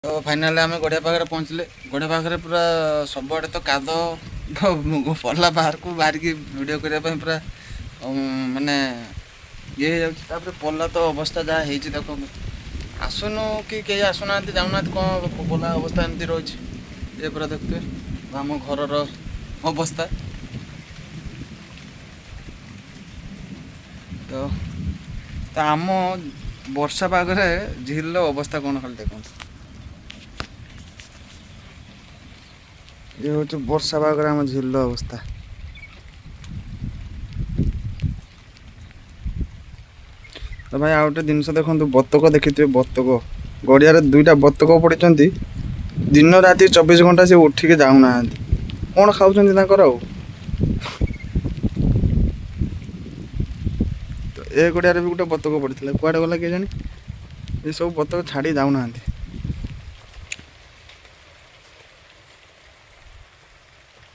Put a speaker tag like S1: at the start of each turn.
S1: तो फाइनाली आम गड़िया पाखे पहुँचले। गड़िया पाखे पूरा सबुआड़े तो काद पड़ला बाहर को बाहर की वीडियो करने पूरा माने ये हो पड़ला तो अवस्था जहाँ होती देखो आसुनु कि कहीं आसुना जाऊना कौन पड़ा अवस्था एमती रही ये पूरा देखते आम घर अवस्था। तो आम वर्षा पागरे झील अवस्था कौन खाली देखो ये हूँ वर्षा पागरे आम झील अवस्था। तो भाई आउ गोटे जिनस देखो बतक देखी थे बतक गड़िया दुईटा बतक पड़ी दिन राति 24 घंटा से उठिके जाऊना कौन खाऊँ तो ए गड़िया भी गोटे बतक पड़ी कड़े गला किए जानी ये सब बतक छाड़ी जाऊना।